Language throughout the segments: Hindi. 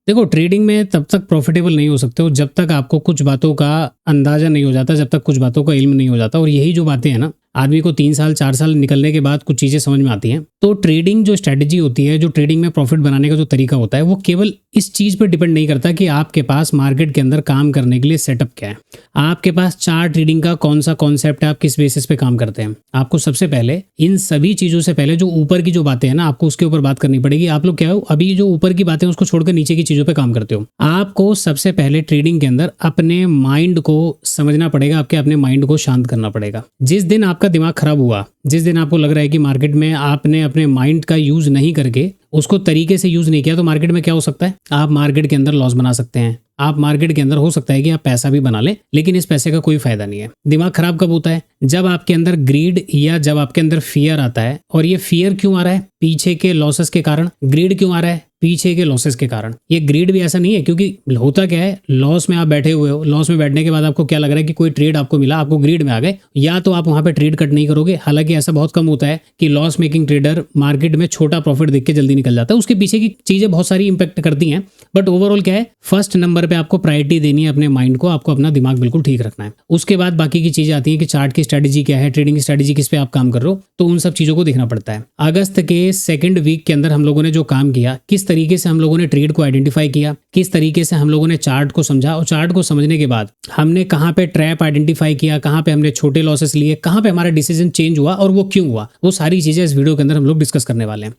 देखो, ट्रेडिंग में तब तक प्रॉफिटेबल नहीं हो सकते हो जब तक आपको कुछ बातों का अंदाजा नहीं हो जाता, जब तक कुछ बातों का इल्म नहीं हो जाता। और यही जो बातें हैं ना, आदमी को 3 साल 4 साल निकलने के बाद कुछ चीज़ें समझ में आती हैं। तो ट्रेडिंग जो स्ट्रैटेजी होती है, जो ट्रेडिंग में प्रॉफिट बनाने का जो तरीका होता है, वो केवल इस चीज़ पर डिपेंड नहीं करता कि आपके पास मार्केट के अंदर काम करने के लिए सेटअप क्या है, आपके पास चार्ट रीडिंग का कौन सा कॉन्सेप्ट है, आप किस बेसिस पे काम करते हैं। आपको सबसे पहले इन सभी चीज़ों से पहले जो ऊपर की जो बातें हैं ना, आपको उसके ऊपर बात करनी पड़ेगी। आप लोग क्या हो, अभी जो ऊपर की बातें उसको छोड़कर नीचे की चीज़ों पे काम करते हो। आपको सबसे पहले ट्रेडिंग के अंदर अपने माइंड को समझना पड़ेगा, आपके अपने माइंड को शांत करना पड़ेगा। जिस दिन आपका दिमाग खराब हुआ, जिस दिन आपको लग रहा है कि मार्केट में आपने अपने माइंड का यूज नहीं करके उसको तरीके से यूज नहीं किया, तो मार्केट में क्या हो सकता है, आप मार्केट के अंदर लॉस बना सकते हैं। आप मार्केट के अंदर हो सकता है कि आप पैसा भी बना लें, लेकिन इस पैसे का कोई फायदा नहीं है। दिमाग खराब कब होता है, जब आपके अंदर ग्रीड या जब आपके अंदर फियर आता है। और ये फियर क्यों आ रहा है, पीछे के लॉसेस के कारण। ग्रीड क्यों आ रहा है, पीछे के लॉसेस के कारण। ये ग्रीड भी ऐसा नहीं है, क्योंकि होता क्या है, लॉस में आप बैठे हुए हो, लॉस में बैठने के बाद आपको क्या लग रहा है कि कोई ट्रेड आपको मिला, आपको ग्रीड में आ गए, या तो आप वहां पे ट्रेड कट नहीं करोगे। हालांकि ऐसा बहुत कम होता है कि लॉस मेकिंग ट्रेडर मार्केट में छोटा प्रॉफिट देख के जल्दी निकल जाता है। उसके पीछे की चीजें बहुत सारी इंपैक्ट करती हैं, बट ओवरऑल क्या है, फर्स्ट नंबर पे आपको प्रायोरिटी देनी है अपने माइंड को, आपको अपना दिमाग बिल्कुल ठीक रखना है। उसके बाद बाकी की चीजें आती हैं कि चार्ट की स्ट्रेटेजी क्या है, ट्रेडिंग की स्ट्रेटेजी किस पे आप काम कर रहे हो, तो उन सब चीजों को देखना पड़ता है। अगस्त के सेकंड वीक के अंदर हम लोगों ने जो काम किया, किस तरीके से हम लोगों ने ट्रेड को आइडेंटिफाई किया, किस तरीके से हम लोगों ने चार्ट को समझा, और चार्ट को समझने के बाद हमने कहाँ पे ट्रैप आइडेंटिफाई किया, कहाँ पे हमने छोटे लॉसेस लिए, कहाँ पे हमारा डिसीजन चेंज हुआ और वो क्यों हुआ, वो सारी चीजें इस वीडियो के अंदर हम लोग डिस्कस करने वाले हैं।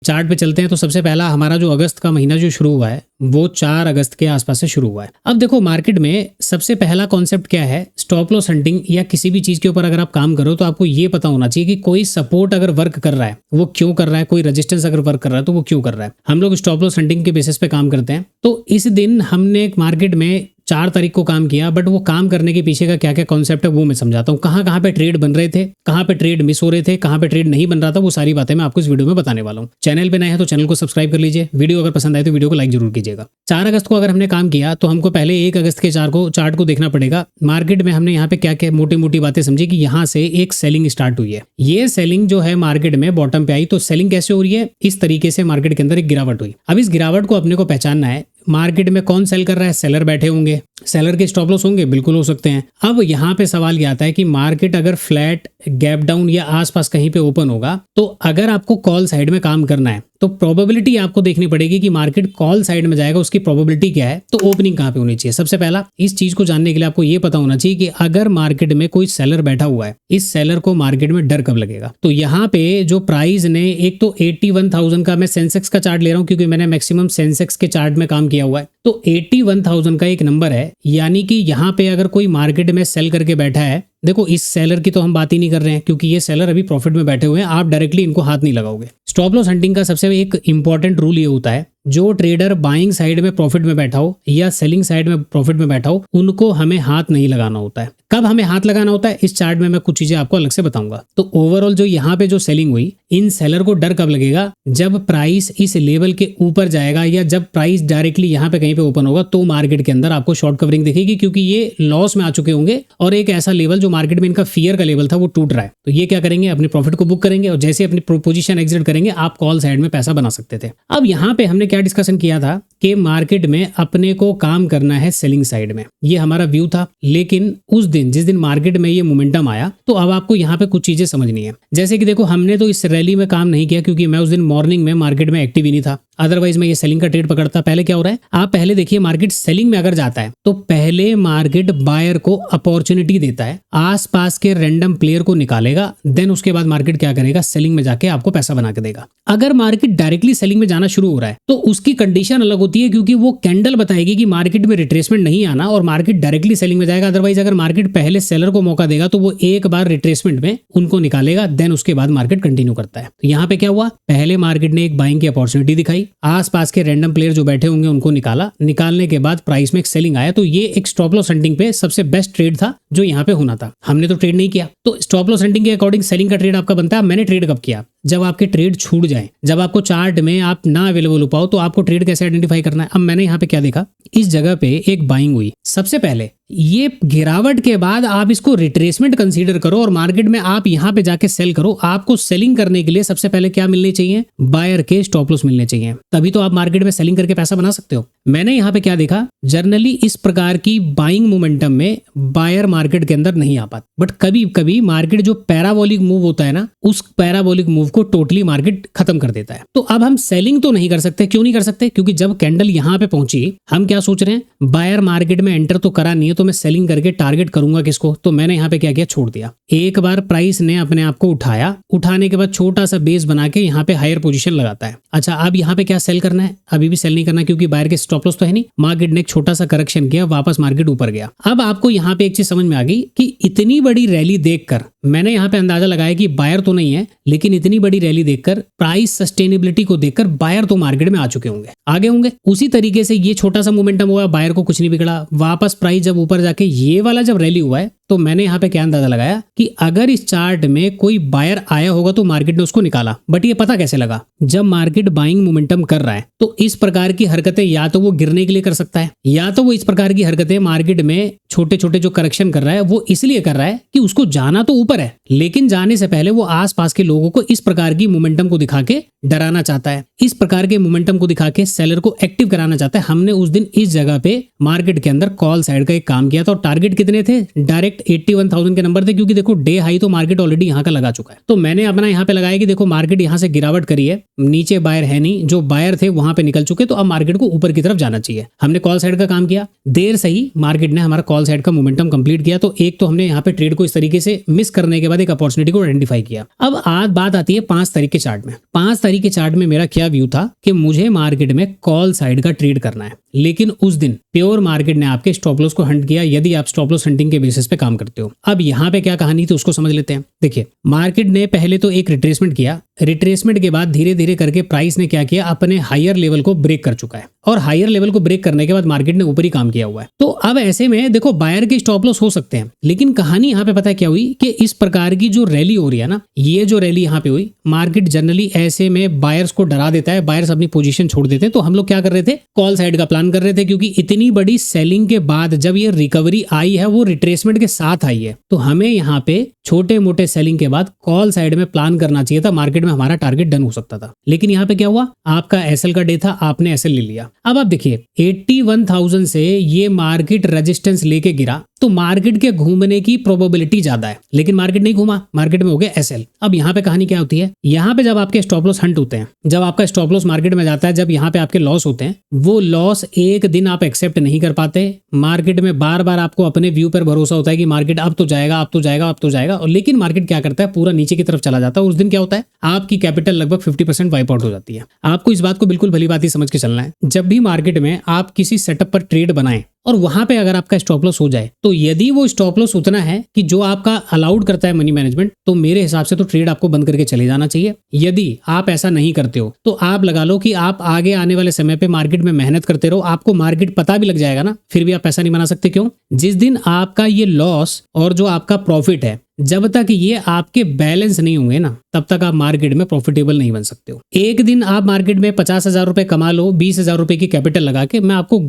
चार्ट पे चलते हैं। तो सबसे पहला हमारा जो अगस्त का महीना जो शुरू हुआ है, वो 4 अगस्त के आसपास से शुरू हुआ है। अब देखो, मार्केट में सबसे पहला कॉन्सेप्ट क्या है, स्टॉप लॉस हंटिंग या किसी भी चीज के ऊपर अगर आप काम करो तो आपको ये पता होना चाहिए कि कोई सपोर्ट अगर वर्क कर रहा है वो क्यों कर रहा है, कोई रेजिस्टेंस अगर वर्क कर रहा है तो वो क्यों कर रहा है। हम लोग स्टॉप लॉस हंटिंग के बेसिस पे काम करते हैं। तो इस दिन हमने मार्केट में 4 तारीख को काम किया, बट वो काम करने के पीछे का क्या क्या कॉन्सेप्ट है वो मैं समझाता हूँ। कहाँ कहाँ पे ट्रेड बन रहे थे, कहाँ पे ट्रेड मिस हो रहे थे, कहाँ पे ट्रेड नहीं बन रहा था, वो सारी बातें मैं आपको इस वीडियो में बताने वाला हूँ। चैनल पे नए हैं तो चैनल को सब्सक्राइब कर लीजिए। वीडियो अगर पसंद आए तो वीडियो को लाइक जरूर कीजिएगा। 4 अगस्त को अगर हमने काम किया तो हमको पहले 1 अगस्त के चार्ट को देखना पड़ेगा। मार्केट में हमने यहाँ पे क्या क्या मोटी मोटी बातें समझी कि यहाँ से एक सेलिंग स्टार्ट हुई है। ये सेलिंग जो है मार्केट में बॉटम पे आई, तो सेलिंग कैसे हो रही है, इस तरीके से मार्केट के अंदर एक गिरावट हुई। अब इस गिरावट को अपने को पहचानना है। मार्केट में कौन सेल कर रहा है, सेलर बैठे होंगे, सेलर के स्टॉप लॉस होंगे, बिल्कुल हो सकते हैं। अब यहाँ पे सवाल ये आता है कि मार्केट अगर फ्लैट, गैप डाउन या आसपास कहीं पे ओपन होगा, तो अगर आपको कॉल साइड में काम करना है तो प्रोबेबिलिटी आपको देखनी पड़ेगी कि मार्केट कॉल साइड में जाएगा, उसकी प्रोबेबिलिटी क्या है, तो ओपनिंग कहाँ पे होनी चाहिए। सबसे पहला इस चीज को जानने के लिए आपको ये पता होना चाहिए कि अगर मार्केट में कोई सेलर बैठा हुआ है, इस सेलर को मार्केट में डर कब लगेगा। तो यहाँ पे जो प्राइस ने, एक तो 81,000 का, मैं सेंसेक्स का चार्ट ले रहा हूँ क्योंकि मैंने मैक्सिमम सेंसेक्स के चार्ट में काम किया हुआ है, तो 81,000 का एक नंबर है। यानी कि यहाँ पे अगर कोई मार्केट में सेल करके बैठा है, देखो इस सेलर की तो हम बात ही नहीं कर रहे हैं क्योंकि ये सेलर अभी प्रॉफिट में बैठे हुए हैं, आप डायरेक्टली इनको हाथ नहीं लगाओगे। स्टॉप लॉस हंटिंग का सबसे एक इंपॉर्टेंट रूल ये होता है, जो ट्रेडर बाइंग साइड में प्रॉफिट में बैठा हो या सेलिंग साइड में प्रॉफिट में बैठा हो, उनको हमें हाथ नहीं लगाना होता है। कब हमें हाथ लगाना होता है, इस चार्ट में मैं कुछ चीजें आपको अलग से बताऊंगा। तो ओवरऑल जो यहाँ पे जो सेलिंग हुई, इन सेलर को डर कब लगेगा, जब प्राइस इस लेवल के ऊपर जाएगा या जब प्राइस डायरेक्टली यहाँ पे कहीं पे ओपन होगा, तो मार्केट के अंदर आपको शॉर्ट कवरिंग दिखेगी, क्योंकि ये लॉस में आ चुके होंगे और एक ऐसा लेवल जो मार्केट में इनका फियर का लेवल था वो टूट रहा है। तो ये क्या करेंगे, अपने प्रॉफिट को बुक करेंगे और जैसे अपनी पोजीशन एग्जिट करेंगे, आप कॉल साइड में पैसा बना सकते थे। अब यहाँ पे हमने क्या डिस्कशन किया था कि मार्केट में अपने को काम करना है सेलिंग साइड में, ये हमारा व्यू था। लेकिन उस दिन, जिस दिन मार्केट में ये मोमेंटम आया, तो अब आपको यहाँ पे कुछ चीजें समझनी है। जैसे कि देखो, हमने तो इस रैली में काम नहीं किया क्योंकि मैं उस दिन मॉर्निंग में मार्केट में एक्टिव ही नहीं था, अदरवाइज मैं ये सेलिंग का ट्रेड पकड़ता। पहले क्या हो रहा है, आप पहले देखिए, मार्केट सेलिंग में अगर जाता है तो पहले मार्केट बायर को अपॉर्चुनिटी देता है, आसपास के रैंडम प्लेयर को निकालेगा, देन उसके बाद मार्केट क्या करेगा, सेलिंग में जाके आपको पैसा बना के देगा। अगर मार्केट डायरेक्टली सेलिंग में जाना शुरू हो रहा है तो उसकी कंडीशन अलग होती है, क्योंकि वो कैंडल बताएगी कि मार्केट में रिट्रेसमेंट नहीं आना और मार्केट डायरेक्टली सेलिंग में जाएगा। अदरवाइज अगर मार्केट पहले सेलर को मौका देगा तो वो एक बार रिट्रेसमेंट में उनको निकालेगा, देन उसके बाद मार्केट कंटिन्यू करता है। तो यहाँ पे क्या हुआ, पहले मार्केट ने एक बाइंग की अपॉर्चुनिटी दिखाई, आसपास के रैंडम प्लेयर जो बैठे होंगे उनको निकाला, निकालने के बाद प्राइस में एक सेलिंग आया। तो ये एक स्टॉप लॉस हंटिंग पे सबसे बेस्ट ट्रेड था जो यहाँ पे होना था। हमने तो ट्रेड नहीं किया, तो स्टॉप लॉस हंटिंग के अकॉर्डिंग सेलिंग का ट्रेड आपका बनता है। मैंने ट्रेड कब किया, जब आपके ट्रेड छूट जाए, जब आपको चार्ट में आप ना अवेलेबल हो पाओ, तो आपको ट्रेड कैसे आइडेंटिफाई करना है। अब मैंने यहाँ पे क्या देखा, इस जगह पे एक बाइंग हुई। सबसे पहले ये गिरावट के बाद आप इसको रिट्रेसमेंट कंसीडर करो और मार्केट में आप यहाँ पे जाके सेल करो। आपको सेलिंग करने के लिए सबसे पहले क्या मिलने चाहिए? बायर के स्टॉप लॉस मिलने चाहिए, तभी तो आप मार्केट में सेलिंग करके पैसा बना सकते हो। मैंने यहाँ पे क्या देखा, जनरली इस प्रकार की बाइंग मोमेंटम में बायर मार्केट के अंदर नहीं आ पाता, बट कभी कभी मार्केट जो पैराबोलिक मूव होता है ना, उस पैराबोलिक मूव को टोटली मार्केट खत्म कर देता है। तो अब हम सेलिंग तो नहीं कर सकते। क्यों नहीं कर सकते? क्योंकि जब कैंडल यहाँ पे पहुंची, हम क्या सोच रहे हैं, बायर मार्केट में एंटर तो करा नहीं है, तो मैं सेलिंग करके टारगेट करूंगा किसको? तो मैंने यहाँ पे क्या किया, छोड़ दिया। एक बार प्राइस ने अपने आप को उठाया, उठाने के बाद छोटा सा बेस बना के यहाँ पे हायर पोजीशन लगाता है। अच्छा, अब यहाँ पे क्या सेल करना है? अभी भी सेल नहीं करना, क्योंकि बायर के स्टॉप लॉस तो है नहीं। मार्केट ने एक छोटा सा करेक्शन किया, वापस मार्केट ऊपर गया। अब आपको यहाँ पे एक चीज समझ में आ गई कि इतनी बड़ी रैली देखकर मैंने यहाँ पे अंदाजा लगाया कि बायर तो नहीं है, लेकिन इतनी बड़ी रैली देखकर, प्राइस सस्टेनेबिलिटी को देखकर बायर तो मार्केट में आ चुके होंगे, आगे होंगे। उसी तरीके से ये छोटा सा मोमेंटम हुआ, बायर को कुछ नहीं बिगड़ा, वापस प्राइस जब ऊपर जाके ये वाला जब रैली हुआ है, तो मैंने यहाँ पे क्या अंदाजा लगाया कि अगर इस चार्ट में कोई बायर आया होगा तो मार्केट ने उसको निकाला। बट ये पता कैसे लगा? जब मार्केट बाइंग मोमेंटम कर रहा है तो इस प्रकार की हरकतें या तो वो गिरने के लिए कर सकता है, या तो वो इस प्रकार की हरकतें मार्केट में छोटे छोटे जो करेक्शन कर रहा है वो इसलिए कर रहा है कि उसको जाना तो ऊपर है, लेकिन जाने से पहले वो आसपास के लोगों को इस प्रकार की मोमेंटम को दिखा के डराना चाहता है, इस प्रकार के मोमेंटम को दिखा के सेलर को एक्टिव कराना चाहता है। हमने उस दिन इस जगह पे मार्केट के अंदर कॉल साइड का एक काम किया था और टारगेट कितने थे? डायरेक्ट 81,000 के नंबर थे, क्योंकि देखो डे हाई तो मार्केट ऑलरेडी यहाँ का लगा चुका है। तो मैंने अपना यहाँ पे लगाया कि देखो मार्केट यहाँ से गिरावट करी है, नीचे बायर है नहीं, जो बायर थे वहां पे निकल चुके, तो अब मार्केट को ऊपर की तरफ जाना चाहिए। हमने कॉल साइड का काम किया, देर सही मार्केट ने हमारा कॉल साइड का मोमेंटम कंप्लीट किया। तो एक तो हमने यहाँ पे ट्रेड को इस तरीके से मिस करने के बाद एक अपॉर्चुनिटी को आइडेंटिफाई किया। अब आज बात आती है 5 तारीख के चार्ट में। 5 तारीख के चार्ट में मेरा क्या व्यू था कि मुझे मार्केट में कॉल साइड का ट्रेड करना है, लेकिन उस दिन प्योर मार्केट ने आपके स्टॉप लॉस को हंट किया, यदि आप स्टॉप लॉस हंटिंग के बेसिस पे काम करते हो। अब यहाँ पे क्या कहानी थी उसको समझ लेते हैं। देखिए, मार्केट ने पहले तो एक रिट्रेसमेंट किया, रिट्रेसमेंट के बाद धीरे धीरे करके प्राइस ने क्या किया, अपने हायर लेवल को ब्रेक कर चुका है, और हायर लेवल को ब्रेक करने के बाद मार्केट ने ऊपर ही काम किया हुआ है। तो अब ऐसे में देखो बायर के स्टॉप लॉस हो सकते हैं, लेकिन कहानी यहाँ पे पता है क्या हुई कि इस प्रकार की जो रैली हो रही है ना, ये जो रैली यहाँ पे हुई, मार्केट जनरली ऐसे में बायर्स को डरा देता है, बायर्स अपनी पोजीशन छोड़ देते हैं। तो हम लोग क्या कर रहे थे, कॉल साइड का प्लान कर रहे थे, क्योंकि इतनी बड़ी सेलिंग के बाद जब ये रिकवरी आई है वो रिट्रेसमेंट के साथ आई है, तो हमें यहाँ पे छोटे मोटे सेलिंग के बाद कॉल साइड में प्लान करना चाहिए था, मार्केट में हमारा टारगेट डन हो सकता था। लेकिन यहाँ पे क्या हुआ, आपका एसएल का डे था, आपने एसएल ले लिया। अब आप देखिए 81,000 से ये मार्केट रेजिस्टेंस लेके गिरा, तो मार्केट के घूमने की प्रोबेबिलिटी ज्यादा है, लेकिन मार्केट नहीं घूमा, मार्केट में हो गया एसएल। अब यहाँ पे कहानी क्या होती है, यहाँ पे जब आपके स्टॉप लॉस हंट होते हैं, जब आपका स्टॉप लॉस मार्केट में जाता है, जब यहाँ पे आपके लॉस होते हैं, वो लॉस एक दिन आप एक्सेप्ट नहीं कर पाते। मार्केट में बार बार आपको अपने व्यू पर भरोसा होता है कि मार्केट अब तो जाएगा, अब तो जाएगा, अब तो जाएगा, और लेकिन मार्केट क्या करता है, पूरा नीचे की तरफ चला जाता है। उस दिन क्या होता है, आपकी कैपिटल लगभग 50% वाइप आउट हो जाती है। आपको इस बात को बिल्कुल भली बात ही समझ के चलना है। जब भी मार्केट में आप किसी सेटअप पर ट्रेड बनाएं और वहां पे अगर आपका स्टॉप लॉस हो जाए, तो यदि वो स्टॉप लॉस उतना है कि जो आपका अलाउड करता है मनी मैनेजमेंट, तो मेरे हिसाब से तो ट्रेड आपको बंद करके चले जाना चाहिए। यदि आप ऐसा नहीं करते हो तो आप लगा लो कि आप आगे आने वाले समय पे मार्केट में मेहनत करते रहो, आपको मार्केट पता भी लग जाएगा ना, फिर भी आप पैसा नहीं बना सकते। क्यों? जिस दिन आपका ये लॉस और जो आपका प्रॉफिट है, जब तक ये आपके बैलेंस नहीं होंगे ना, तब तक आप मार्केट में प्रॉफिटेबल नहीं बन सकते हो। एक दिन आप मार्केट में 50,000 रुपए कमा लो, 20,000 रुपए की कैपिटल लगा के, मैं आपको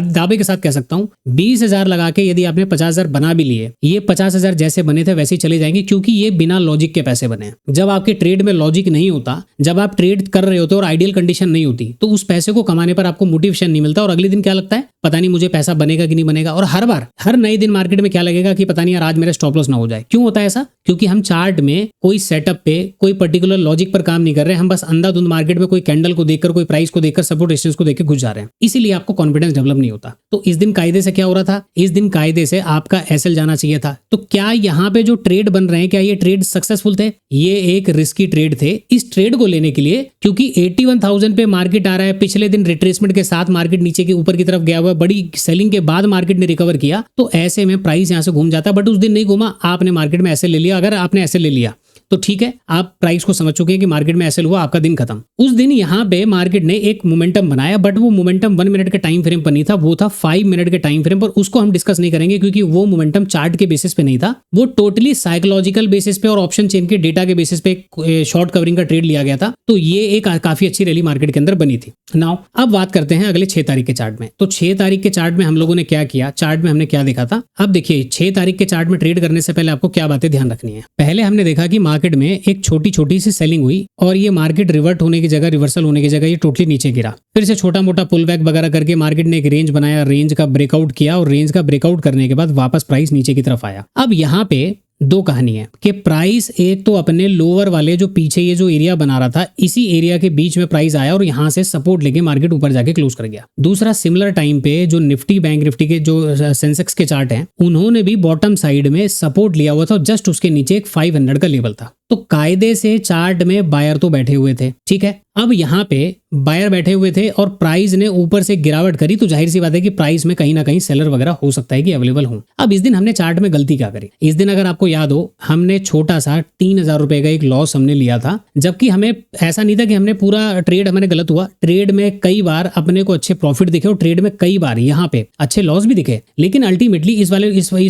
दावे के साथ कह सकता हूँ 20,000 लगा के यदि आपने 50,000 बना भी लिए, ये 50,000 जैसे बने थे वैसे ही चले जाएंगे, क्योंकि ये बिना लॉजिक के पैसे बने हैं। जब आपके ट्रेड में लॉजिक नहीं होता, जब आप ट्रेड कर रहे होते और आइडियल कंडीशन नहीं होती, तो उस पैसे को कमाने पर आपको मोटिवेशन नहीं मिलता, और अगले दिन क्या लगता है, पता नहीं मुझे पैसा बनेगा कि नहीं बनेगा। और हर बार हर नए दिन मार्केट में क्या लगेगा कि पता नहीं यार आज मेरा स्टॉप लॉस ना हो जाए। क्यों होता है ऐसा? क्योंकि हम चार्ट में कोई सेटअप पे कोई पर्टिकुलर लॉजिक पर काम नहीं कर रहे, हम बस अंधाधुंध मार्केट में कोई कैंडल को देखकर, कोई प्राइस को देखकर, सपोर्ट रेजिस्टेंस को देखकर घुस जा रहे हैं, इसीलिए आपको कॉन्फिडेंस डेवलप नहीं होता। तो इस दिन कायदे से क्या हो रहा था, इस दिन कायदे से आपका एसएल जाना चाहिए था। तो क्या यहाँ पे जो ट्रेड बन रहे हैं, क्या ये ट्रेड सक्सेसफुल थे? ये एक रिस्की ट्रेड थे। इस ट्रेड को लेने के लिए, क्योंकि 81,000 पे मार्केट आ रहा है, पिछले दिन रिट्रेसमेंट के साथ मार्केट नीचे के ऊपर की तरफ गया हुआ है, बड़ी सेलिंग के बाद मार्केट ने रिकवर किया, तो ऐसे में प्राइस यहाँ से घूम जाता। बट उस दिन नहीं घूमा, आपने मार्केट में एसएल ले लिया। अगर आपने एसएल ले लिया तो ठीक है, आप प्राइस को समझ चुके हैं कि मार्केट में ऐसे हुआ, आपका दिन खत्म। उस दिन यहाँ पे मार्केट ने एक मोमेंटम बनाया, बट वो मोमेंटम 1 मिनट के टाइम फ्रेम पर नहीं था, वो था 5 मिनट के टाइम फ्रेम पर। उसको हम डिस्कस नहीं करेंगे क्योंकि वो मोमेंटम चार्ट के बेसिस पे नहीं था, वो टोटली साइकोलॉजिकल बेसिस पे और ऑप्शन चेन के डेटा के बेसिस पे शॉर्ट कवरिंग का ट्रेड लिया गया था। तो ये एक काफी अच्छी रैली मार्केट के अंदर बनी थी। नाउ अब बात करते हैं अगले 6 तारीख के चार्ट में। तो 6 तारीख के चार्ट में हम लोगों ने क्या किया, चार्ट में हमने क्या देखा था। अब देखिए 6 तारीख के चार्ट में ट्रेड करने से पहले आपको क्या बातें ध्यान रखनी है। पहले हमने देखा कि मार्केट में एक छोटी छोटी सी सेलिंग हुई और ये मार्केट रिवर्ट होने की जगह, रिवर्सल होने की जगह ये टोटली नीचे गिरा। फिर से छोटा मोटा पुल बैक वगैरह करके मार्केट ने एक रेंज बनाया, रेंज का ब्रेकआउट किया और रेंज का ब्रेकआउट करने के बाद वापस प्राइस नीचे की तरफ आया। अब यहाँ पे दो कहानी है कि प्राइस एक तो अपने लोअर वाले जो पीछे ये जो एरिया बना रहा था, इसी एरिया के बीच में प्राइस आया और यहाँ से सपोर्ट लेके मार्केट ऊपर जाके क्लोज कर गया। दूसरा, सिमिलर टाइम पे जो निफ्टी, बैंक निफ्टी के जो सेंसेक्स के चार्ट हैं, उन्होंने भी बॉटम साइड में सपोर्ट लिया हुआ था और जस्ट उसके नीचे एक 500 का लेवल था। तो कायदे से चार्ट में बायर तो बैठे हुए थे, ठीक है। अब यहाँ पे बायर बैठे हुए थे और प्राइस ने ऊपर से गिरावट करी, तो जाहिर सी बात है कि प्राइस में कहीं ना कहीं सेलर वगैरह हो सकता है कि अवेलेबल हो। अब इस दिन हमने चार्ट में गलती क्या करी, इस दिन अगर आपको याद हो, हमने छोटा सा 3000 रुपए का एक लॉस हमने लिया था, जबकि हमें ऐसा नहीं था कि हमने पूरा ट्रेड हमारे गलत हुआ। ट्रेड में कई बार अपने को अच्छे प्रॉफिट दिखे और ट्रेड में कई बार यहाँ पे अच्छे लॉस भी दिखे, लेकिन अल्टीमेटली इस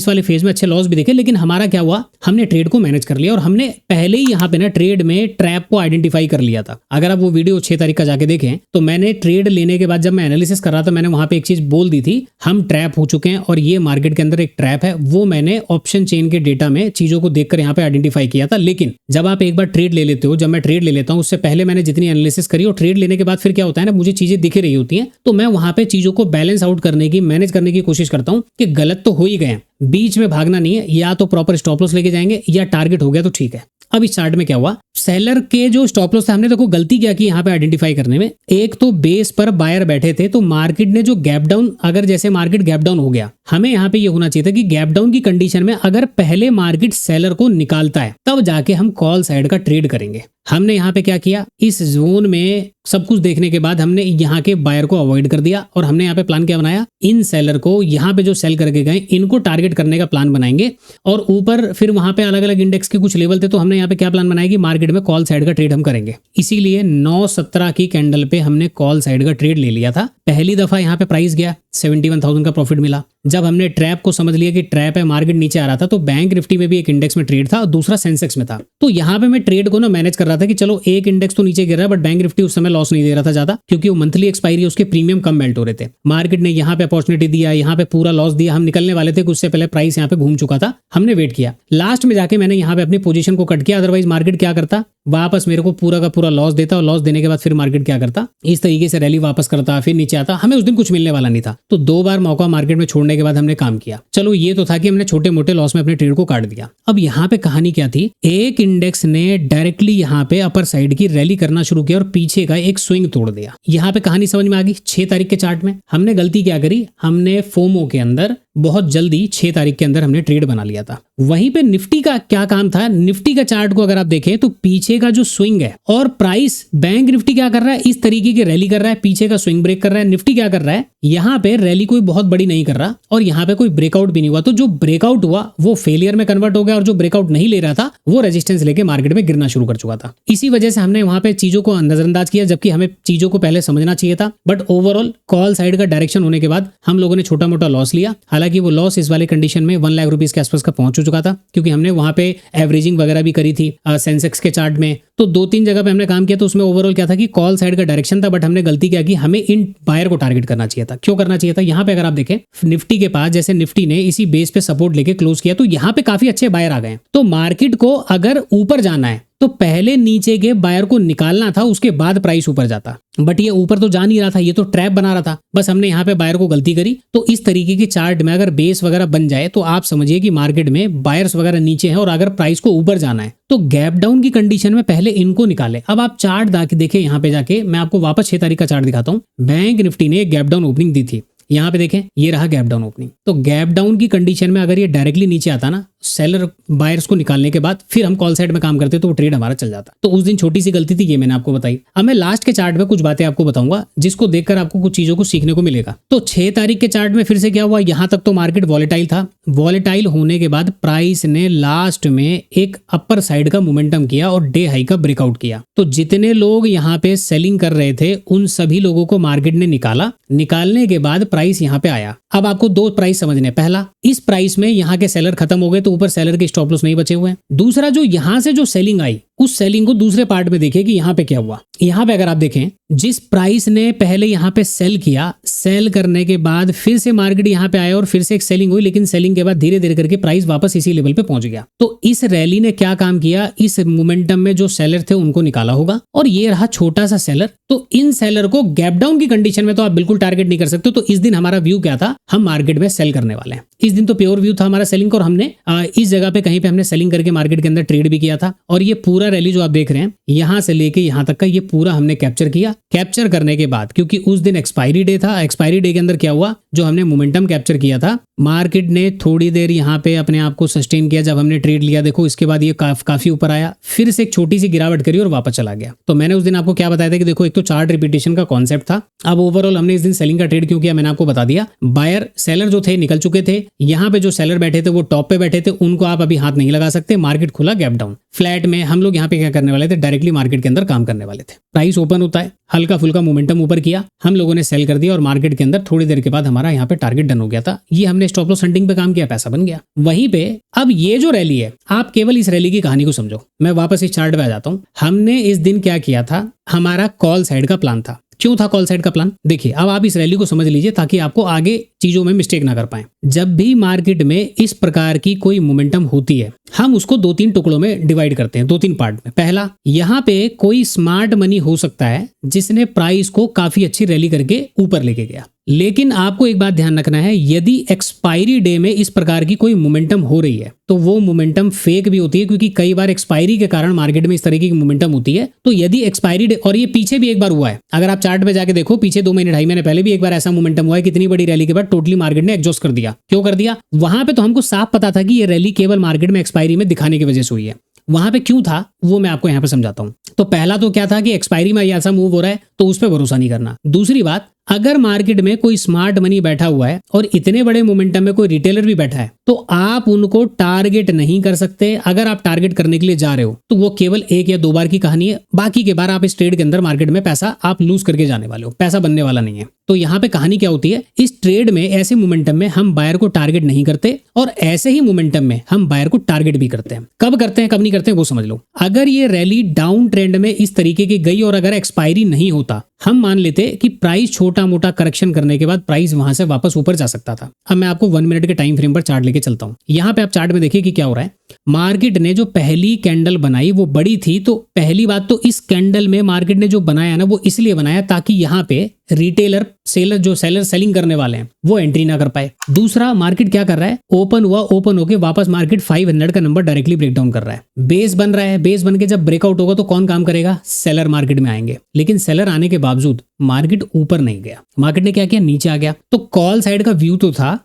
वाले फेज में अच्छे लॉस भी दिखे। लेकिन हमारा क्या हुआ, हमने ट्रेड को मैनेज कर लिया और हमने पहले ही यहाँ पे ना ट्रेड में ट्रैप को आइडेंटिफाई कर लिया था। अगर आप वो वीडियो 6 तारीख का जाके देखें तो मैंने ट्रेड लेने के बाद जब मैं एनालिसिस कर रहा था, मैंने वहां पे एक चीज बोल दी थी, हम ट्रैप हो चुके हैं और ये मार्केट के अंदर एक ट्रैप है। वो मैंने ऑप्शन चेन के डेटा में चीजों को देखकर यहाँ पे आइडेंटिफाई किया था। लेकिन जब आप एक बार ट्रेड ले लेते हो, जब मैं ट्रेड ले लेता हूँ, उससे पहले मैंने जितनी एनालिसिस करी और ट्रेड लेने के बाद फिर क्या होता है ना, मुझे चीजें दिख रही होती हैं, तो मैं वहां पे चीजों को बैलेंस आउट करने की, मैनेज करने की कोशिश करता हूँ कि गलत तो हो ही गए, बीच में भागना नहीं है, या तो प्रॉपर स्टॉप लॉस लेके जाएंगे या टारगेट हो गया तो ठीक है। अब इस चार्ट में क्या हुआ, सेलर के जो स्टॉप लॉस था, हमने देखो गलती क्या की यहाँ पे आइडेंटिफाई करने में। एक तो बेस पर बायर बैठे थे, तो मार्केट ने जो गैप डाउन, अगर जैसे मार्केट गैप डाउन हो गया, हमें यहाँ पे ये होना चाहिए था कि गैप डाउन की कंडीशन में अगर पहले मार्केट सेलर को निकालता है तब जाके हम कॉल साइड का ट्रेड करेंगे। हमने यहाँ पे क्या किया, इस जोन में सब कुछ देखने के बाद हमने यहाँ के बायर को अवॉइड कर दिया और हमने यहाँ पे प्लान क्या बनाया, इन सेलर को यहाँ पे जो सेल करके गए इनको टारगेट करने का प्लान बनाएंगे। और ऊपर फिर वहां पे अलग अलग इंडेक्स के कुछ लेवल थे, तो हमने यहाँ पे क्या प्लान बनाया कि मार्केट में कॉल साइड का ट्रेड हम करेंगे। इसीलिए 9:17 की कैंडल पे हमने कॉल साइड का ट्रेड ले लिया था। पहली दफा यहाँ पे प्राइस गया, 71,000 का प्रॉफिट मिला। जब हमने ट्रैप को समझ लिया कि ट्रैप है, मार्केट नीचे आ रहा था, तो बैंक निफ्टी में भी एक इंडेक्स में ट्रेड था और दूसरा सेंसेक्स में था। तो यहाँ पे मैं ट्रेड को ना मैनेज कर रहा था कि चलो एक इंडेक्स तो नीचे गिर रहा है, बट बैंक निफ्टी उस समय लॉस नहीं दे रहा था ज्यादा, क्योंकि वो मंथली एक्सपायरी है, उसके प्रीमियम कम मेल्ट हो रहे थे। मार्केट ने यहाँ पे अपॉर्चुनिटी दिया, यहाँ पे पूरा लॉस दिया, हम निकलने वाले थे, उससे पहले प्राइस यहाँ पे घूम चुका था, हमने वेट किया। लास्ट में जाके मैंने यहाँ पे अपनी पोजीशन को कट किया, अदरवाइज मार्केट क्या करता, वापस मेरे को पूरा का पूरा लॉस देता और लॉस देने के बाद फिर मार्केट क्या करता, इस तरीके से रैली वापस करता, फिर नीचे आता। हमें उस दिन कुछ मिलने वाला नहीं था, तो 2 बार मौका मार्केट में छोड़ने के बाद हमने काम किया। चलो ये तो था कि हमने छोटे मोटे लॉस में अपने ट्रेड को काट दिया। अब यहाँ पे कहानी क्या थी, एक इंडेक्स ने डायरेक्टली यहाँ पे अपर साइड की रैली करना शुरू किया और पीछे का एक स्विंग तोड़ दिया। यहाँ पे कहानी समझ में आ गई। 6 तारीख के चार्ट में हमने गलती क्या करी, हमने फोमो के अंदर बहुत जल्दी 6 तारीख के अंदर हमने ट्रेड बना लिया था। वहीं पे निफ्टी का क्या काम था, निफ्टी का चार्ट को अगर आप देखें तो पीछे का जो स्विंग है और प्राइस, बैंक निफ्टी क्या कर रहा है, इस तरीके की रैली कर रहा है, पीछे का स्विंग ब्रेक कर रहा है। निफ्टी क्या कर रहा है, यहाँ पे रैली कोई बहुत बड़ी नहीं कर रहा और यहाँ पे कोई ब्रेकआउट भी नहीं हुआ। तो जो ब्रेकआउट हुआ वो फेलियर में कन्वर्ट हो गया और जो ब्रेकआउट नहीं ले रहा था वो रेजिस्टेंस लेके मार्केट में गिरना शुरू कर चुका था। इसी वजह से हमने वहां पे चीजों को नजरअंदाज किया, जबकि हमें चीजों को पहले समझना चाहिए था। बट ओवरऑल कॉल साइड का डायरेक्शन होने के बाद हम लोगों ने छोटा मोटा लॉस लिया। हालांकि वो लॉस इस वाले कंडीशन में 1 लाख रुपीस के आसपास का पहुंच चुका था, क्योंकि हमने वहां पे एवरेजिंग वगैरह भी करी थी सेंसेक्स के चार्ट में। तो 2-3 जगह पे हमने काम किया, तो उसमें ओवरऑल क्या था कि कॉल साइड का डायरेक्शन था। बट हमने गलती क्या की, हमें इन बायर को टारगेट करना चाहिए था। क्यों करना चाहिए था, यहाँ पे अगर आप देखें निफ्टी के पास, जैसे निफ्टी ने इसी बेस पे सपोर्ट लेके क्लोज किया, तो यहाँ पे काफी अच्छे बायर आ गए। तो मार्केट को अगर ऊपर जाना है तो पहले नीचे के बायर को निकालना था, उसके बाद प्राइस ऊपर जाता। बट ये ऊपर तो जा नहीं रहा था, ये तो ट्रैप बना रहा था। बस हमने यहाँ पे बायर को गलती करी। तो इस तरीके के चार्ट में अगर बेस वगैरह बन जाए तो आप समझिए कि मार्केट में बायर्स वगैरह नीचे हैं और अगर प्राइस को ऊपर जाना है तो गैप डाउन की कंडीशन में पहले इनको निकाले। अब आप चार्ट देखें, यहाँ पे जाके मैं आपको वापस 6 तारीख का चार्ट दिखाता हूँ। बैंक निफ्टी ने एक गैप डाउन ओपनिंग दी थी, यहाँ पे देखें ये रहा गैप डाउन ओपनिंग। तो गैप डाउन की कंडीशन में अगर ये डायरेक्टली नीचे आता ना सेलर बायर्स को निकालने के बाद फिर हम कॉल साइड में काम करते तो वो ट्रेड हमारा चल जाता। तो उस दिन छोटी सी गलती थी, ये मैंने आपको बताई। अब मैं लास्ट के चार्ट में कुछ बातें आपको बताऊंगा जिसको देखकर आपको कुछ चीजों को सीखने को मिलेगा। तो 6 तारीख के चार्ट में फिर से क्या हुआ, यहां तक तो मार्केट वॉलेटाइल था। वॉलेटाइल होने के बाद प्राइस ने लास्ट में एक अपर साइड का मोमेंटम किया और डे हाई का ब्रेकआउट किया। तो जितने लोग यहाँ पे सेलिंग कर रहे थे उन सभी लोगों को मार्केट ने निकाला। निकालने के बाद प्राइस यहाँ पे आया। अब आपको दो प्राइस समझने, पहला इस प्राइस में यहाँ के सेलर खत्म हो गए तो ऊपर सेलर के स्टॉप लॉस नहीं बचे हुए हैं। दूसरा जो यहाँ से जो सेलिंग आई उस सेलिंग को दूसरे पार्ट में देखिए कि यहाँ पे क्या हुआ। यहाँ पे अगर आप देखें जिस प्राइस ने पहले यहाँ पे सेल किया, सेल करने के बाद फिर से मार्केट यहाँ पे आया और फिर से एक सेलिंग हुई, लेकिन सेलिंग के बाद धीरे धीरे करके प्राइस वापस इसी लेवल पे पहुंच गया। तो इस रैली ने क्या काम किया, इस मोमेंटम में जो सेलर थे उनको निकाला होगा और ये रहा छोटा सा सेलर। तो इन सेलर को गैप डाउन की कंडीशन में तो आप बिल्कुल टारगेट नहीं कर सकते। तो इस दिन हमारा व्यू क्या था, हम मार्केट में सेल करने वाले हैं। इस दिन तो प्योर व्यू था हमारा सेलिंग का और हमने इस जगह पे कहीं पे हमने सेलिंग करके मार्केट के अंदर ट्रेड भी किया था। और ये पूरा रैली जो आप देख रहे हैं यहां से लेके यहां तक का ये पूरा हमने कैप्चर किया। कैप्चर करने के बाद क्योंकि उस दिन एक्सपायरी डे था, एक्सपायरी डे के अंदर क्या हुआ, जो हमने मोमेंटम कैप्चर किया था, मार्केट ने थोड़ी देर यहाँ पे अपने आप को सस्टेन किया जब हमने ट्रेड लिया। देखो इसके बाद ये काफी ऊपर आया, फिर से एक छोटी सी गिरावट करी और वापस चला गया। तो मैंने उस दिन आपको क्या बताया था कि देखो एक तो चार्ट रिपीटेशन का कॉन्सेप्ट था। अब ओवरऑल हमने इस दिन सेलिंग का ट्रेड क्यों किया मैंने आपको बता दिया। बायर सेलर जो थे निकल चुके थे, यहाँ पे जो सेलर बैठे थे वो टॉप पे बैठे थे, उनको आप अभी हाथ नहीं लगा सकते। मार्केट खुला गैप डाउन फ्लैट में, हम लोग यहाँ पे क्या करने वाले थे, डायरेक्टली मार्केट के अंदर काम करने वाले थे। प्राइस ओपन होता है, हल्का फुल्का मोमेंटम ऊपर किया, हम लोगों ने सेल कर दिया और मार्केट के अंदर थोड़ी देर के बाद हमारा यहाँ पे टारगेट डन हो गया था। ये हमने स्टॉप लॉस हंटिंग पे काम किया, पैसा बन गया। वहीं पे अब ये जो रैली है, आप केवल इस रैली की कहानी को समझो। मैं वापस इस चार्ट पे आ जाता हूँ। हमने इस दिन क्या किया था, हमारा कॉल साइड का प्लान था। क्यों था कॉल साइड का प्लान, देखिए अब आप इस रैली को समझ लीजिए ताकि आपको आगे चीजों में मिस्टेक ना कर पाए। जब भी मार्केट में इस प्रकार की कोई मोमेंटम होती है हम उसको 2-3 टुकड़ों में डिवाइड करते हैं, 2-3 पार्ट में। पहला, यहाँ पे कोई स्मार्ट मनी हो सकता है जिसने प्राइस को काफी अच्छी रैली करके ऊपर लेके गया। लेकिन आपको एक बात ध्यान रखना है, यदि एक्सपायरी डे में इस प्रकार की कोई मोमेंटम हो रही है तो वो मोमेंटम फेक भी होती है, क्योंकि कई बार एक्सपायरी के कारण मार्केट में इस तरीके की मोमेंटम होती है। तो यदि एक्सपायरी डे, और ये पीछे भी एक बार हुआ है, अगर आप चार्ट पे जाके देखो पीछे 2 महीने 2.5 महीने पहले भी एक बार ऐसा मोमेंटम हुआ है, कितनी बड़ी रैली के बाद टोटली मार्केट ने एग्जॉस्ट कर दिया। क्यों कर दिया, वहां पे तो हमको साफ पता था कि ये रैली केवल मार्केट में एक्सपायरी में दिखाने की वजह से हुई है। वहां पे क्यों था वो मैं आपको यहाँ पे समझाता हूँ। तो पहला तो क्या था कि एक्सपायरी में ऐसा मूव हो रहा है तो उस पर भरोसा नहीं करना। दूसरी बात, अगर मार्केट में कोई स्मार्ट मनी बैठा हुआ है और इतने बड़े मोमेंटम में कोई रिटेलर भी बैठा है तो आप उनको टारगेट नहीं कर सकते। अगर आप टारगेट करने के लिए जा रहे हो तो वो केवल 1 या 2 बार की कहानी है, बाकी के बार आप इस ट्रेड के अंदर मार्केट में पैसा आप लूज करके जाने वाले हो, पैसा बनने वाला नहीं है। तो यहाँ पे कहानी क्या होती है, इस ट्रेड में ऐसे मोमेंटम में हम बायर को टारगेट नहीं करते और ऐसे ही मोमेंटम में हम बायर को टारगेट भी करते हैं। कब करते हैं कब नहीं करते हैं वो समझ लो। अगर ये रैली डाउन ट्रेंड में इस तरीके की गई और अगर एक्सपायरी नहीं होता, हम मान लेते कि प्राइस छोटा मोटा करेक्शन करने के बाद प्राइस वहां से वापस ऊपर जा सकता था। अब मैं आपको 1 मिनट के टाइम फ्रेम पर चार्ट लेके चलता हूं। यहाँ पे आप चार्ट में देखिए कि क्या हो रहा है। मार्केट ने जो पहली कैंडल बनाई वो बड़ी थी, तो पहली बात तो इस कैंडल में मार्केट ने जो बनाया ना वो इसलिए बनाया ताकि यहाँ पे रिटेलर सेलर जो सेलर सेलिंग करने वाले हैं वो एंट्री ना कर पाए। दूसरा, मार्केट क्या कर रहा है, ओपन हुआ, ओपन होके वापस मार्केट 500 का नंबर डायरेक्टली ब्रेक डाउन कर रहा है। बेस बन रहा है, बेस बन के जब ब्रेकआउट होगा तो कौन काम करेगा, सेलर मार्केट में आएंगे। लेकिन सेलर आने के बावजूद मार्केट ऊपर नहीं गया, मार्केट ने क्या किया, नीचे आ गया। तो कॉल साइड का व्यू तो था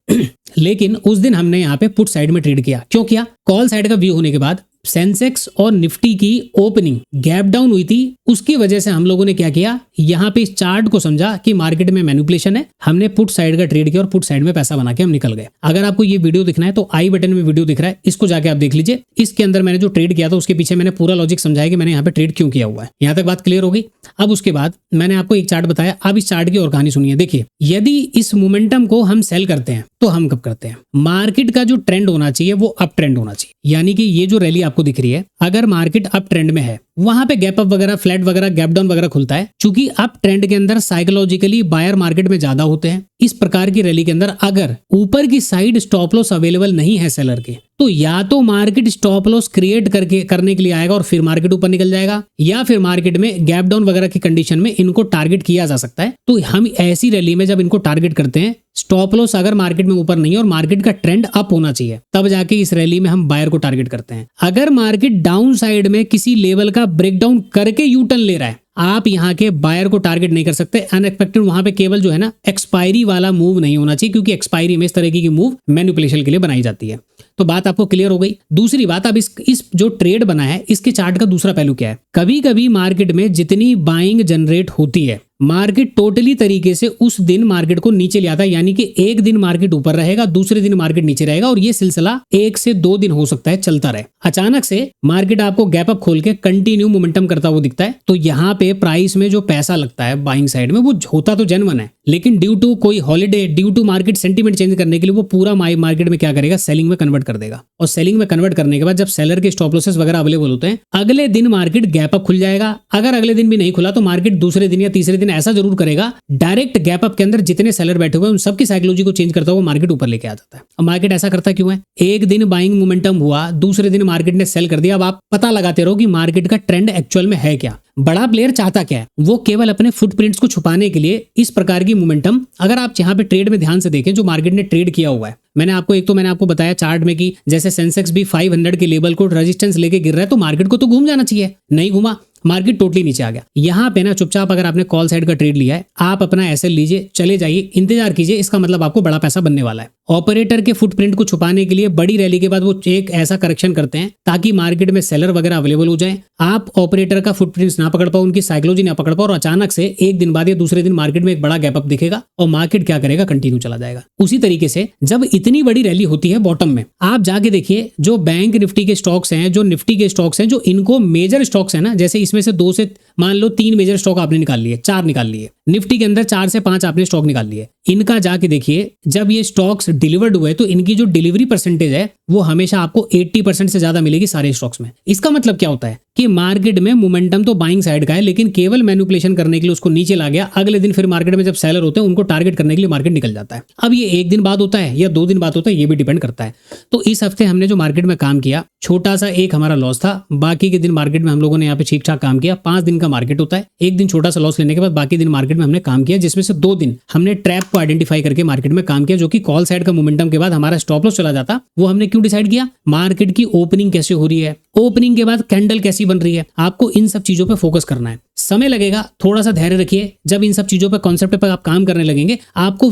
लेकिन उस दिन हमने यहाँ पे पुट साइड में ट्रेड किया। क्यों किया, कॉल साइड का व्यू होने के बाद सेंसेक्स और निफ्टी की ओपनिंग गैप डाउन हुई थी, उसकी वजह से हम लोगों ने क्या किया, यहाँ पे इस चार्ट को समझा कि मार्केट में मैनिपुलेशन है, हमने पुट साइड का ट्रेड किया और पुट साइड में पैसा बना के हम निकल गए। अगर आपको ये वीडियो दिखना है तो आई बटन में वीडियो दिख रहा है, इसको जाके आप देख लीजिए। इसके अंदर मैंने जो ट्रेड किया था उसके पीछे मैंने पूरा लॉजिक समझाया कि मैंने यहाँ पे ट्रेड क्यों किया हुआ है। यहाँ तक बात क्लियर हो गई। अब उसके बाद मैंने आपको एक चार्ट बताया, अब इस चार्ट की और कहानी सुनिए। देखिए, यदि इस मोमेंटम को हम सेल करते हैं तो हम कब करते हैं, मार्केट का जो ट्रेंड होना चाहिए वो अप ट्रेंड होना चाहिए। यानी कि ये जो रैली आपको दिख रही है, अगर मार्केट अप ट्रेंड में है, वहां पे गैप अप वगैरह, फ्लैट वगैरह, गैप डाउन वगैरह खुलता है। चूंकि अप ट्रेंड के अंदर साइकोलॉजिकली बायर मार्केट में ज्यादा होते हैं, इस प्रकार की रैली के अंदर अगर ऊपर की साइड स्टॉप लॉस अवेलेबल नहीं है सेलर के, तो या तो मार्केट स्टॉप लॉस क्रिएट करने के लिए आएगा और फिर मार्केट ऊपर निकल जाएगा, या फिर मार्केट में गैप डाउन वगैरह की कंडीशन में इनको टारगेट किया जा सकता है। तो हम ऐसी रैली में जब इनको टारगेट करते हैं, स्टॉप लॉस अगर मार्केट में ऊपर नहीं है और मार्केट का ट्रेंड अप होना चाहिए, तब जाके इस रैली में हम बायर को टारगेट करते हैं। अगर मार्केट डाउन साइड में किसी लेवल का ब्रेकडाउन करके यू टर्न ले रहा है, आप यहाँ के बायर को टारगेट नहीं कर सकते। अनएक्सपेक्टेड वहां पे केवल जो है ना एक्सपायरी वाला मूव नहीं होना चाहिए, क्योंकि एक्सपायरी में इस तरह की मूव मैनिपुलेशन के लिए बनाई जाती है। तो बात आपको क्लियर हो गई। दूसरी बात, अब इस जो ट्रेड बना है इसके चार्ट का दूसरा पहलू क्या है। कभी कभी मार्केट में जितनी बाइंग जनरेट होती है, मार्केट टोटली तरीके से उस दिन मार्केट को नीचे ले आता है, यानी कि एक दिन मार्केट ऊपर रहेगा, दूसरे दिन मार्केट नीचे रहेगा, और ये सिलसिला 1 से 2 दिन हो सकता है चलता रहे। अचानक से मार्केट आपको गैप अप खोल के कंटिन्यू मोमेंटम करता हुआ दिखता है, तो यहाँ पे प्राइस में जो पैसा लगता है बाइंग साइड में वो होता तो जेन्युइन है, लेकिन ड्यू टू कोई holiday, due to market sentiment change करने के लिए वो पूरा मार्केट में क्या करेगा, सेलिंग में कन्वर्ट कर देगा। और सेलिंग में कन्वर्ट करने के बाद जब सेलर के स्टॉप लॉसेस वगैरह अवेलेबल होते हैं, अगले दिन मार्केट गैप अप खुल जाएगा। अगर अगले दिन भी नहीं खुला तो मार्केट दूसरे दिन या तीसरे दिन ऐसा जरूर करेगा, डायरेक्ट गैप अप के अंदर जितने सेलर बैठे हुए हैं उन सबकी साइकोलॉजी को चेंज करता हुआ मार्केट ऊपर लेके आ जाता है। अब मार्केट ऐसा करता क्यों है? एक दिन बाइंग मोमेंटम हुआ, दूसरे दिन मार्केट ने सेल कर दिया। अब आप पता लगाते रहो कि मार्केट का ट्रेंड एक्चुअल में है क्या। बड़ा प्लेयर चाहता क्या है? वो केवल अपने फुटप्रिंट्स को छुपाने के लिए इस प्रकार की मोमेंटम, अगर आप यहाँ पे ट्रेड में ध्यान से देखें जो मार्केट ने ट्रेड किया हुआ है, मैंने आपको बताया चार्ट में कि जैसे सेंसेक्स भी 500 के लेवल को रेजिस्टेंस लेके गिर रहा है, तो मार्केट को तो घूम जाना चाहिए, नहीं घूमा, मार्केट टोटली नीचे आ गया। यहाँ पे ना चुपचाप अगर आपने कॉल साइड का ट्रेड लिया है, आप अपना एसएल लीजिए, चले जाइए, इंतजार कीजिए, इसका मतलब आपको बड़ा पैसा बनने वाला है। ऑपरेटर के फुटप्रिंट को छुपाने के लिए बड़ी रैली के बाद वो एक ऐसा करेक्शन करते हैं ताकि मार्केट में सेलर वगैरह अवेलेबल हो जाए, आप ऑपरेटर का फुटप्रिंट ना पकड़ पाओ, उनकी साइकोलॉजी ना पकड़ पाओ, और अचानक से एक दिन बाद या दूसरे दिन मार्केट में एक बड़ा गैप अप दिखेगा और मार्केट क्या करेगा, कंटिन्यू चला जाएगा। उसी तरीके से जब इतनी बड़ी रैली होती है बॉटम में, आप जाके देखिए जो बैंक निफ्टी के स्टॉक्स हैं, जो निफ्टी के स्टॉक्स हैं, जो इनको मेजर स्टॉक्स है ना, जैसे इसमें से 2 से मान लो 3 मेजर स्टॉक आपने निकाल लिए, 4 निकाल लिए, निफ्टी के अंदर 4 से 5 आपने स्टॉक निकाल लिए, इनका जाके देखिए जब ये स्टॉक्स डिलीवर्ड हुए तो इनकी जो डिलीवरी परसेंटेज है वो हमेशा आपको 80% से ज्यादा मिलेगी सारे स्टॉक्स में। इसका मतलब क्या होता है कि मार्केट में मोमेंटम तो बाइंग साइड का है, लेकिन केवल मैनिपुलेशन करने के लिए उसको नीचे ला गया। अगले दिन फिर मार्केट में जब सेलर होते हैं उनको टारगेट करने के लिए मार्केट निकल जाता है। अब ये एक दिन बाद होता है या 2 दिन बाद होता है, ये भी डिपेंड करता है। तो इस हफ्ते हमने जो मार्केट में काम किया, छोटा सा एक हमारा लॉस था, बाकी के दिन मार्केट में हम लोगों ने यहाँ पे ठीक ठाक काम किया। 5 दिन का मार्केट होता है, एक दिन छोटा सा लॉस लेने के बाद बाकी दिन मार्केट में हमने काम किया, जिसमें से 2 दिन हमने ट्रैप को आइडेंटिफाई करके मार्केट में काम किया, जो कि कॉल साइड का मोमेंटम के बाद हमारा स्टॉप लॉस चला जाता। वो हमने क्यों डिसाइड किया? मार्केट की ओपनिंग कैसे हो रही है, ओपनिंग के बाद कैंडल कैसी बन रही है, आपको इन सब चीजों पे फोकस करना है। समय लगेगा, थोड़ा सा धैर्य रखिए। जब इन सब चीजों पे, कॉन्सेप्ट पे आप काम करने लगेंगे, आपको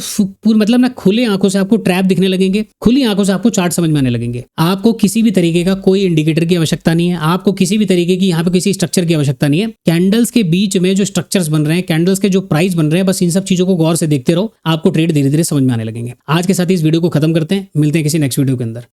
मतलब ना खुले आंखों से आपको ट्रैप दिखने लगेंगे, खुली आंखों से आपको चार्ट समझ में आने लगेंगे। आपको किसी भी तरीके का कोई इंडिकेटर की आवश्यकता नहीं है, आपको किसी भी तरीके की यहाँ पे किसी स्ट्रक्चर की आवश्यकता नहीं है। कैंडल्स के बीच में जो स्ट्रक्चर्स बन रहे हैं, कैंडल्स के जो प्राइस बन रहे हैं, बस इन सब चीजों को गौर से देखते रहो, आपको ट्रेड धीरे धीरे समझ में आने लगेंगे। आज के साथ इस वीडियो को खत्म करते हैं, मिलते हैं किसी नेक्स्ट वीडियो के अंदर।